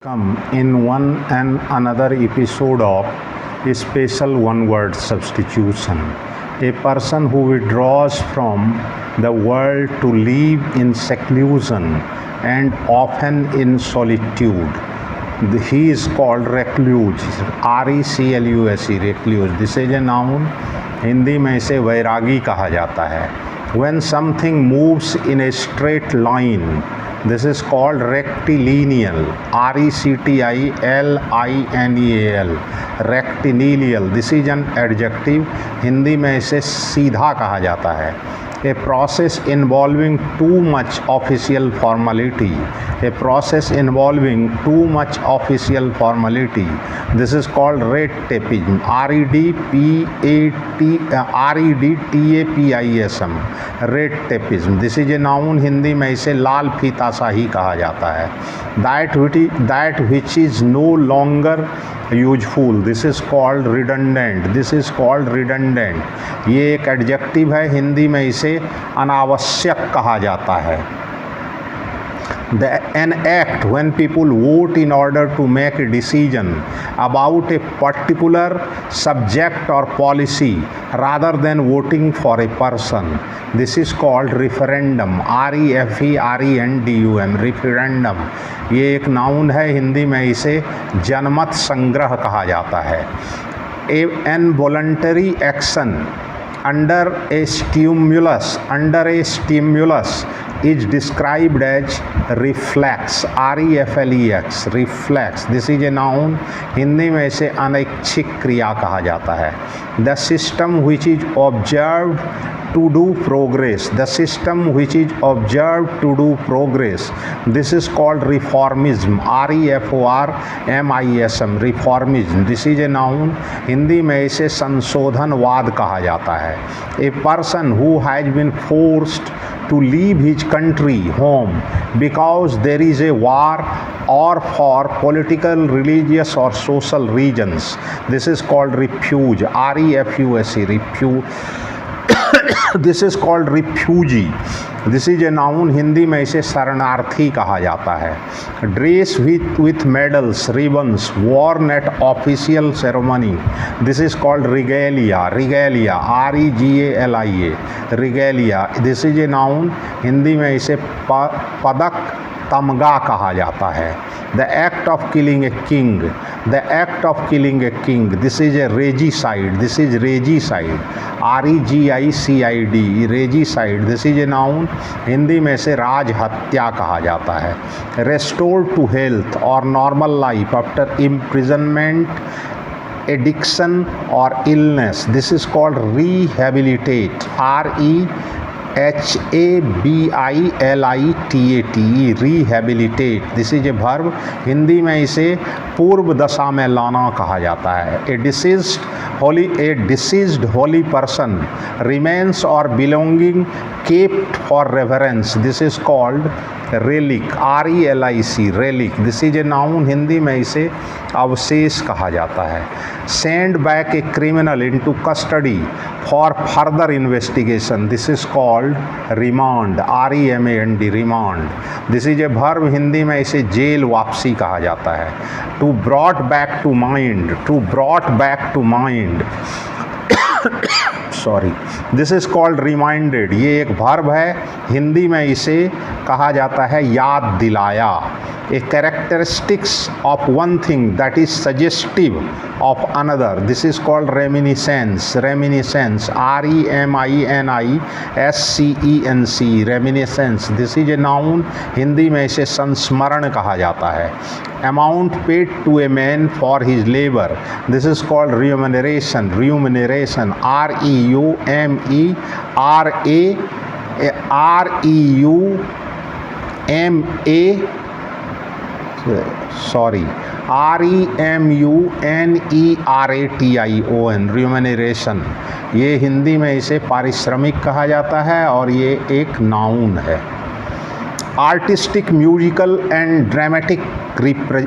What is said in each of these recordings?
Come in one and another episode of special one-word substitution. A person who withdraws from the world to live in seclusion and often in solitude. He is called recluse, R-E-C-L-U-S-E, recluse. This is a noun. Hindi में इसे वैरागी कहा जाता है. When something moves in a straight line, this is called rectilineal, R-E-C-T-I-L-I-N-E-A-L, rectilineal. This is an adjective. Hindi में इसे सीधा कहा जाता है. A process involving too much official formality. A process involving too much official formality. This is called red tapeism. R-E-D-T-A-P-I-S-M. Red tapeism. This is a noun. Hindi में इसे लाल फीताशाही कहा जाता है. That which is no longer useful. This is called redundant. This is called redundant. ये एक adjective है. हिंदी में इसे अनावश्यक कहा जाता है. An act when people vote in order to make a decision about a particular subject or policy rather than voting for a person. This is called referendum. R-E-F-E-R-E-N-D-U-M. referendum. ये एक नाउन है. हिंदी में इसे जनमत संग्रह कहा जाता है. An voluntary action under a stimulus is described as reflex. R-E-F-L-E-X. reflex. This is a noun. Hindi में इसे अनैच्छिक क्रिया कहा जाता है. The system which is observed to do progress. The system which is observed to do progress. This is called reformism. R-E-F-O-R-M-I-S-M. reformism. This is a noun. Hindi में इसे संशोधनवाद कहा जाता है. A person who has been forced to leave his country home because there is a war or for political, religious or social reasons. This is called refuge. R-E-F-U-S-E. refuge. This is called refugee. This is a noun. Hindi में इसे शरणार्थी कहा जाता है. Dress with medals, ribbons, worn at official ceremony. This is called regalia. regalia. R-E-G-A-L-I-A. regalia. This is a noun. Hindi में इसे पदक, तमगा कहा जाता है. The act of killing a king. The act of killing a king. This is a regicide. This is regicide. R-E-G-I-C-I-D. regicide. This is a noun. Hindi में से राज हत्या कहा जाता है. Restore to health or normal life after imprisonment, addiction or illness. This is called rehabilitate. R-E-H-A-B-I-L-I-T-A-T-E. rehabilitate. This is a verb. Hindi में इसे पूर्व दशा में लाना कहा जाता है. A deceased holy person remains or belonging kept for reverence. This is called relic. R-E-L-I-C. relic. This is a noun. Hindi में इसे अवशेष कहा जाता है. Send back a criminal into custody for further investigation. This is called remand. R-E-M-A-N-D. remand. This is a verb. Hindi में इसे jail वापसी कहा जाता है. To brought back to mind. To brought back to mind. Sorry. This is called reminded. ये एक verb है. हिंदी में इसे कहा जाता है याद दिलाया. A characteristics of one thing that is suggestive of another. This is called reminiscence. Reminiscence. R-E-M-I-N-I-S-C-E-N-C. Reminiscence. This is a noun. Hindi में इसे संस्मरण कहा जाता है. Amount paid to a man for his labor. This is called remuneration. remuneration. R-E-M-U-N-E-R-A-T-I-O-N. remuneration. ये हिंदी में इसे पारिश्रमिक कहा जाता है और ये एक नाउन है. Artistic, musical and dramatic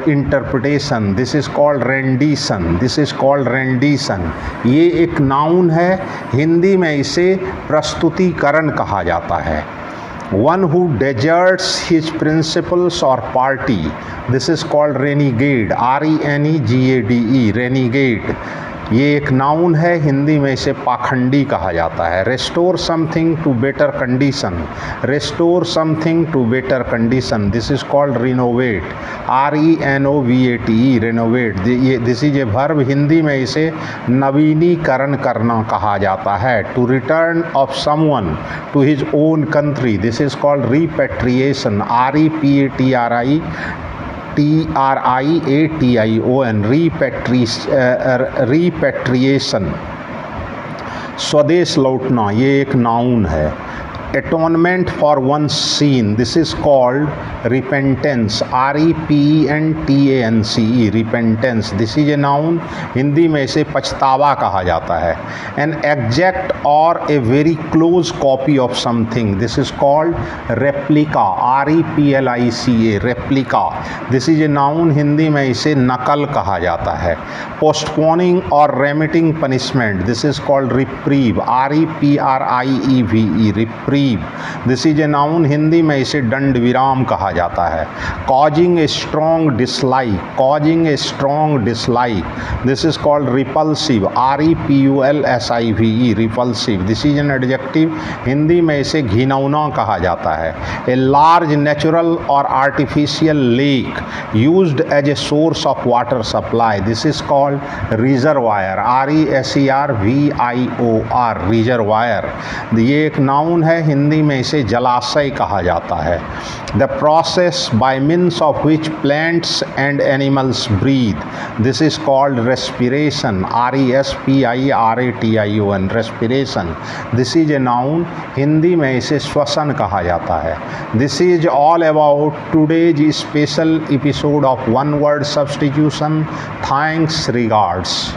interpretation. This is called rendition. This is called rendition. ये एक नाउन है. हिंदी में इसे प्रस्तुतिकरण कहा जाता है. One who deserts his principles or party, this is called renegade, renegade, renegade. ये एक नाउन है, हिंदी में इसे पाखंडी कहा जाता है। Restore something to better condition, restore something to better condition, this is called renovate, RENOVATE, renovate. This is a verb, Hindi में इसे नवीनीकरण करना कहा जाता है। To return of someone to his own country, this is called repatriation, REPATRIATION, repatriation। स्वदेश लौटना, ये एक नाउन है। Atonement for one sin, this is called repentance, REPENTANCE, repentance. This is a noun, Hindi में इसे पछतावा कहा जाता है। एन एग्जैक्ट और a very close copy of something, this is called replica, REPLICA, replica. This is a noun, Hindi में इसे नकल कहा जाता है। पोस्टपोनिंग और remitting punishment, this is called reprieve, REPRIEVE, reprieve. This is a noun, Hindi में इसे दंड विराम कहा जाता है। Causing a strong dislike, causing a strong dislike, this is called repulsive, REPULSIVE, repulsive. This is an adjective, Hindi में इसे घिनौना कहा जाता है। ए लार्ज नेचुरल और artificial lake used as a source of water supply, this is called reservoir, RESERVIOR, reservoir. ये एक noun है, हिंदी में इसे जलाशय कहा जाता है। The process by means of which plants and animals breathe, this is called respiration, RESPIRATION, respiration. This is a noun, Hindi में इसे श्वसन कहा जाता है। This is all about today's special episode of one word substitution. Thanks, regards.